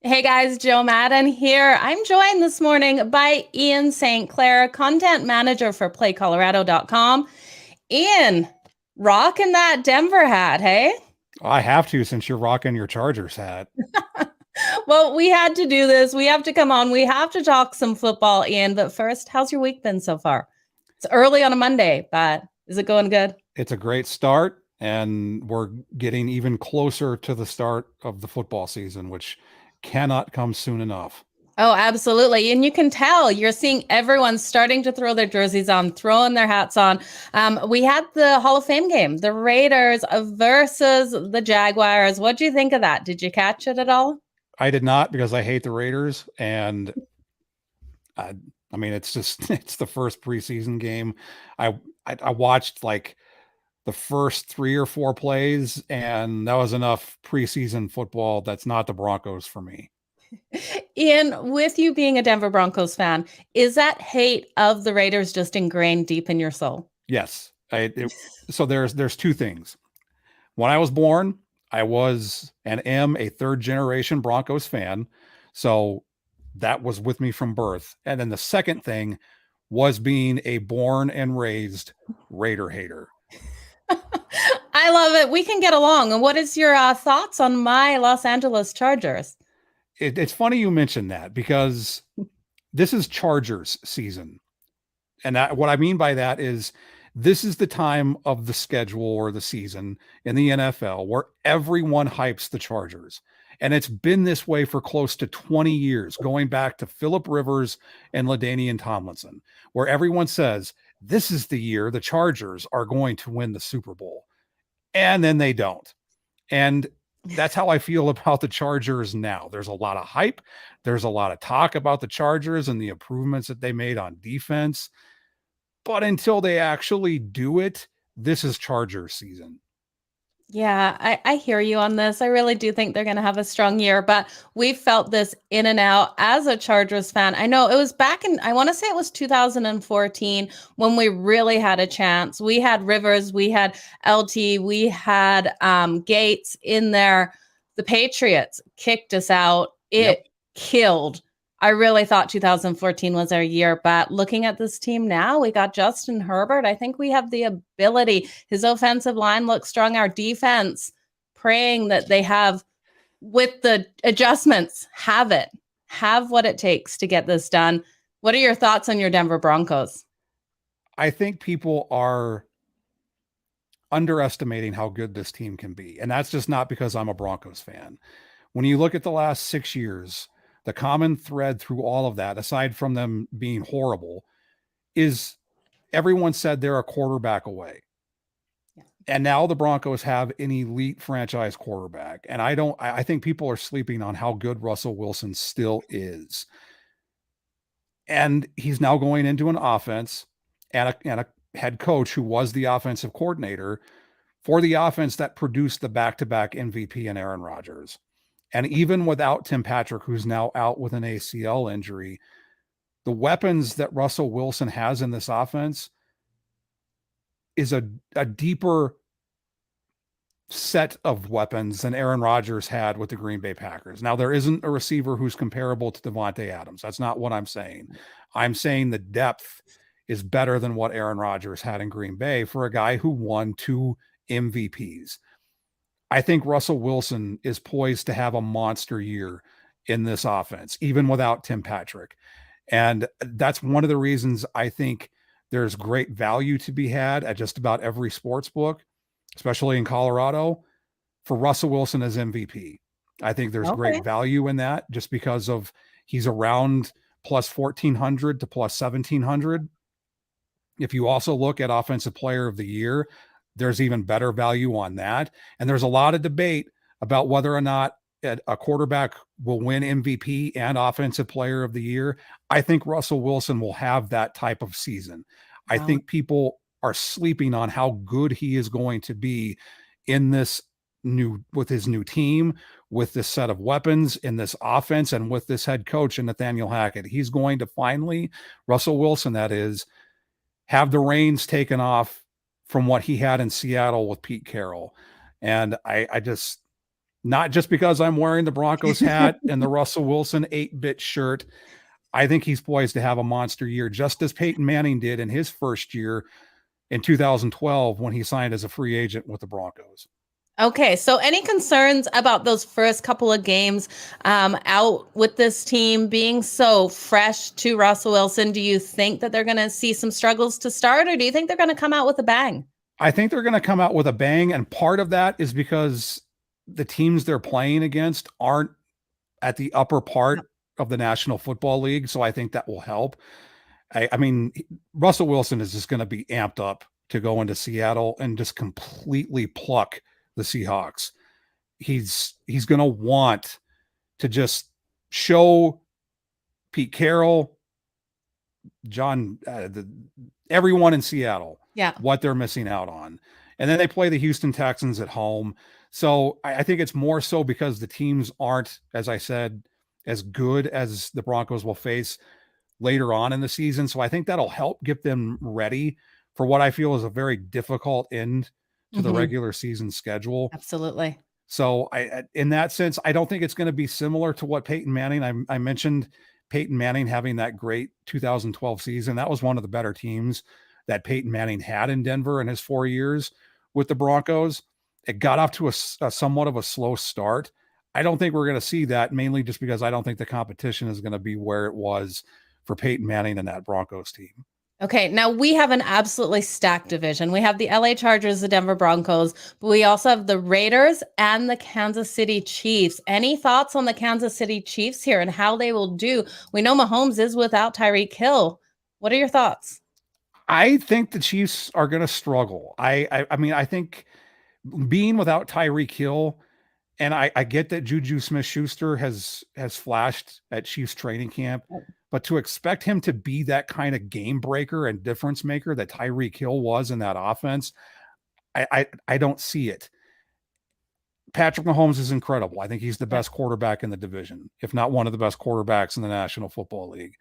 Hey guys, Joe Madden here. I'm joined this morning by Ian St. Clair, content manager for playcolorado.com. Ian, rocking that Denver hat, hey? I have to since you're rocking your Chargers hat. Well, we had to do this. We have to come on. We have to talk some football, Ian. But first, how's your week been so far? It's early on a Monday, but is it going good? It's a great start, and we're getting even closer to the start of the football season, which cannot come soon enough. Oh, absolutely. And you can tell you're seeing everyone starting to throw their jerseys on, throwing their hats on. We had the Hall of Fame game, the Raiders versus the Jaguars. What do you think of that? Did you catch it at all? I did not because I hate the Raiders, and I, I mean it's just it's the first preseason game. I I watched like the first 3 or 4 plays, and that was enough preseason football. That's not the Broncos for me. Ian, with you being a Denver Broncos fan, is that hate of the Raiders just ingrained deep in your soul? Yes, so there's two things. When I was born, I was and am a third generation Broncos fan. So that was with me from birth. And then the second thing was being a born and raised Raider hater. I love it. We can get along. And what is your thoughts on my Los Angeles Chargers? It's funny you mentioned that because this is Chargers season. And what I mean by that is this is the time of the schedule or the season in the NFL where everyone hypes the Chargers. And it's been this way for close to 20 years, going back to Philip Rivers and LaDainian Tomlinson, where everyone says, this is the year the Chargers are going to win the Super Bowl. And then they don't. And that's how I feel about the Chargers now. There's a lot of hype. There's a lot of talk about the Chargers and the improvements that they made on defense. But until they actually do it, this is Chargers season. Yeah, I hear you on this. I really do think they're going to have a strong year, but we felt this in and out as a Chargers fan. I know it was back in, I want to say it was 2014 when we really had a chance. We had Rivers, we had LT, we had Gates in there. The Patriots kicked us out. Yep. It killed. I really thought 2014 was our year, but looking at this team now, we got Justin Herbert. I think we have the ability. His offensive line looks strong. Our defense, praying that they have, with the adjustments, have what it takes to get this done. What are your thoughts on your Denver Broncos? I think people are underestimating how good this team can be. And that's just not because I'm a Broncos fan. When you look at the last 6 years, the common thread through all of that, aside from them being horrible, is everyone said they're a quarterback away. And now the Broncos have an elite franchise quarterback. And I think people are sleeping on how good Russell Wilson still is. And he's now going into an offense and a head coach who was the offensive coordinator for the offense that produced the back-to-back MVP and Aaron Rodgers. And even without Tim Patrick, who's now out with an ACL injury, the weapons that Russell Wilson has in this offense is a deeper set of weapons than Aaron Rodgers had with the Green Bay Packers. Now, there isn't a receiver who's comparable to Devontae Adams. That's not what I'm saying. I'm saying the depth is better than what Aaron Rodgers had in Green Bay for a guy who won 2 MVPs. I think Russell Wilson is poised to have a monster year in this offense, even without Tim Patrick. And that's one of the reasons I think there's great value to be had at just about every sports book, especially in Colorado, for Russell Wilson as MVP. I think there's great Okay. value in that just because of he's around plus 1400 to plus 1700. If you also look at offensive player of the year, there's even better value on that. And there's a lot of debate about whether or not a quarterback will win MVP and offensive player of the year. I think Russell Wilson will have that type of season. I Wow. think people are sleeping on how good he is going to be in this with his new team, with this set of weapons in this offense, and with this head coach and Nathaniel Hackett. He's going to finally, Russell Wilson, that is, have the reins taken off from what he had in Seattle with Pete Carroll. And I just not just because I'm wearing the Broncos hat and the Russell Wilson 8-bit shirt. I think he's poised to have a monster year, just as Peyton Manning did in his first year in 2012 when he signed as a free agent with the Broncos. Okay, so any concerns about those first couple of games out with this team being so fresh to Russell Wilson? Do you think that they're going to see some struggles to start, or do you think they're going to come out with a bang? I think they're going to come out with a bang, and part of that is because the teams they're playing against aren't at the upper part of the National Football League, so I think that will help. I mean, Russell Wilson is just going to be amped up to go into Seattle and just completely pluck the Seahawks. He's going to want to just show Pete Carroll, John, everyone in Seattle, what they're missing out on. And then they play the Houston Texans at home. So I think it's more so because the teams aren't, as I said, as good as the Broncos will face later on in the season. So I think that'll help get them ready for what I feel is a very difficult end to the regular season schedule. Absolutely. So in that sense, I don't think it's going to be similar to what Peyton Manning, I mentioned Peyton Manning having that great 2012 season. That was one of the better teams that Peyton Manning had in Denver in his 4 years with the Broncos. It got off to a somewhat of a slow start. I don't think we're going to see that, mainly just because I don't think the competition is going to be where it was for Peyton Manning and that Broncos team. Okay, now we have an absolutely stacked division. We have the LA Chargers, the Denver Broncos, but we also have the Raiders and the Kansas City Chiefs. Any thoughts on the Kansas City Chiefs here and how they will do? We know Mahomes is without Tyreek Hill. What are your thoughts? I think the Chiefs are going to struggle. I mean, I think being without Tyreek Hill, and I get that Juju Smith-Schuster has flashed at Chiefs training camp, but to expect him to be that kind of game breaker and difference maker that Tyreek Hill was in that offense, I don't see it. Patrick Mahomes is incredible. I think he's the best quarterback in the division, if not one of the best quarterbacks in the National Football League.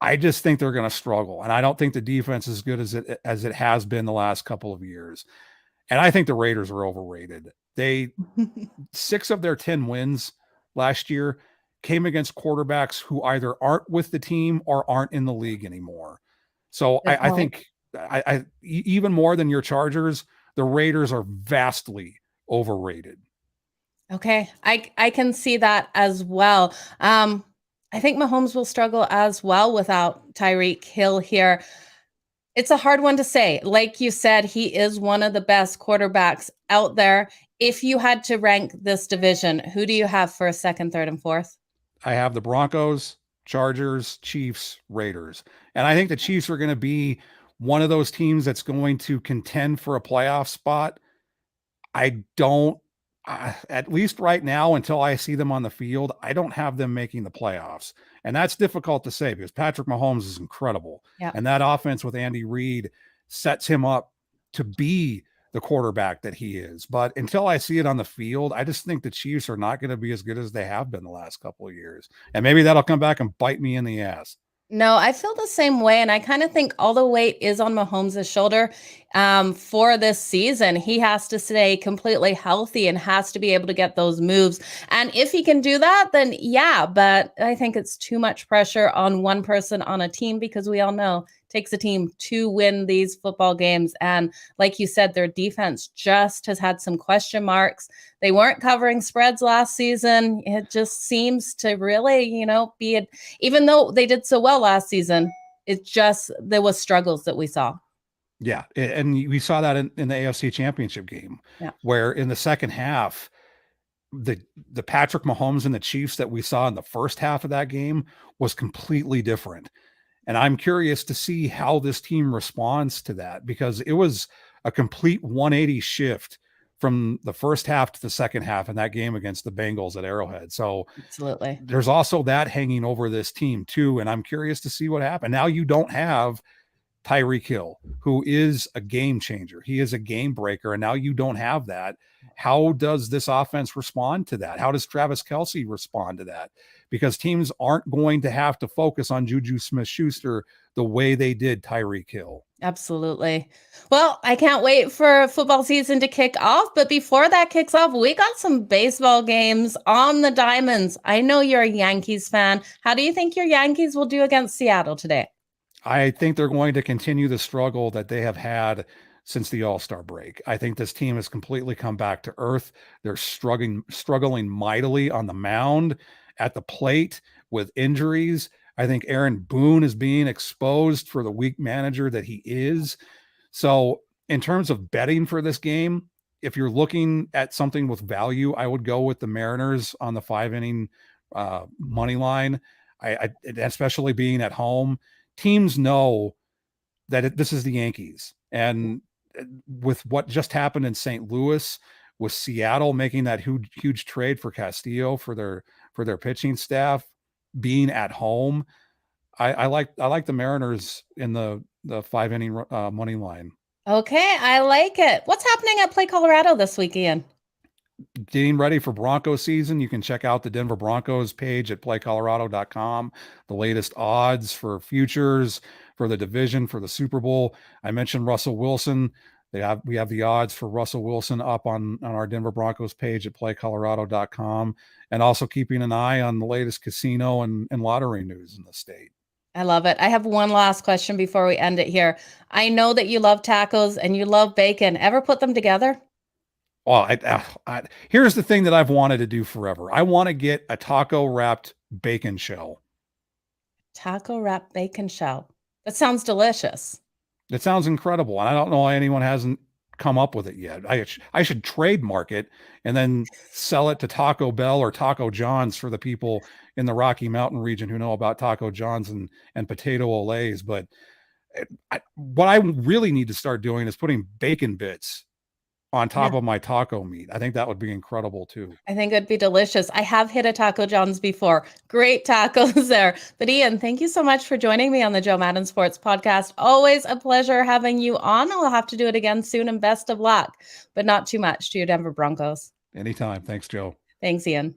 I just think they're going to struggle, and I don't think the defense is as good as it has been the last couple of years. And I think the Raiders are overrated. 6 of their 10 wins last year came against quarterbacks who either aren't with the team or aren't in the league anymore. So I think even more than your Chargers, the Raiders are vastly overrated. Okay, I can see that as well. I think Mahomes will struggle as well without Tyreek Hill here. It's a hard one to say. Like you said, he is one of the best quarterbacks out there. If you had to rank this division, who do you have for a second, third, and fourth? I have the Broncos, Chargers, Chiefs, Raiders. And I think the Chiefs are going to be one of those teams that's going to contend for a playoff spot. I don't, at least right now, until I see them on the field, I don't have them making the playoffs. And that's difficult to say because Patrick Mahomes is incredible. Yep. And that offense with Andy Reid sets him up to be the quarterback that he is. But until I see it on the field, I just think the Chiefs are not going to be as good as they have been the last couple of years. And maybe that'll come back and bite me in the ass. No, I feel the same way. And I kind of think all the weight is on Mahomes' shoulder for this season. He has to stay completely healthy and has to be able to get those moves. And if he can do that, then yeah, but I think it's too much pressure on one person on a team because we all know it takes a team to win these football games. And like you said, their defense just has had some question marks. They weren't covering spreads last season. It just seems to really, be it, even though they did so well last season, there was struggles that we saw. Yeah. And we saw that in the AFC Championship game, where in the second half, the Patrick Mahomes and the Chiefs that we saw in the first half of that game was completely different. And I'm curious to see how this team responds to that, because it was a complete 180 shift from the first half to the second half in that game against the Bengals at Arrowhead. So absolutely, there's also that hanging over this team too. And I'm curious to see what happened. Now you don't have Tyreek Hill, who is a game changer. He is a game breaker. And now you don't have that. How does this offense respond to that? How does Travis Kelce respond to that? Because teams aren't going to have to focus on Juju Smith-Schuster the way they did Tyreek Hill. Absolutely. Well, I can't wait for football season to kick off. But before that kicks off, we got some baseball games on the diamonds. I know you're a Yankees fan. How do you think your Yankees will do against Seattle today? I think they're going to continue the struggle that they have had since the All-Star break. I think this team has completely come back to earth. They're struggling mightily on the mound, at the plate with injuries. I think Aaron Boone is being exposed for the weak manager that he is. So, in terms of betting for this game, if you're looking at something with value, I would go with the Mariners on the 5 inning money line. Especially being at home, teams know that this is the Yankees. And with what just happened in St. Louis, with Seattle making that huge trade for Castillo for their pitching staff, being at home, I like the Mariners in the 5 inning money line. Okay, I like it. What's happening at Play Colorado this weekend? Getting ready for Broncos season, you can check out the Denver Broncos page at playcolorado.com. The latest odds for futures, for the division, for the Super Bowl. I mentioned Russell Wilson. We have the odds for Russell Wilson up on our Denver Broncos page at playcolorado.com, and also keeping an eye on the latest casino and lottery news in the state. I love it. I have one last question before we end it here. I know that you love tacos and you love bacon. Ever put them together? Well, here's the thing that I've wanted to do forever. I want to get a taco wrapped bacon shell. Taco wrap bacon shell. That sounds delicious. It sounds incredible, and I don't know why anyone hasn't come up with it yet. I should trademark it and then sell it to Taco Bell or Taco John's for the people in the Rocky Mountain region who know about Taco John's and potato olays. But what I really need to start doing is putting bacon bits on top Yeah, of my taco meat. I think that would be incredible too. I think it'd be delicious. I have hit a Taco John's before. Great tacos there. But Ian, thank you so much for joining me on the Joe Madden Sports Podcast. Always a pleasure having you on. We'll have to do it again soon, and best of luck, but not too much to your Denver Broncos. Anytime. Thanks, Joe. Thanks, Ian.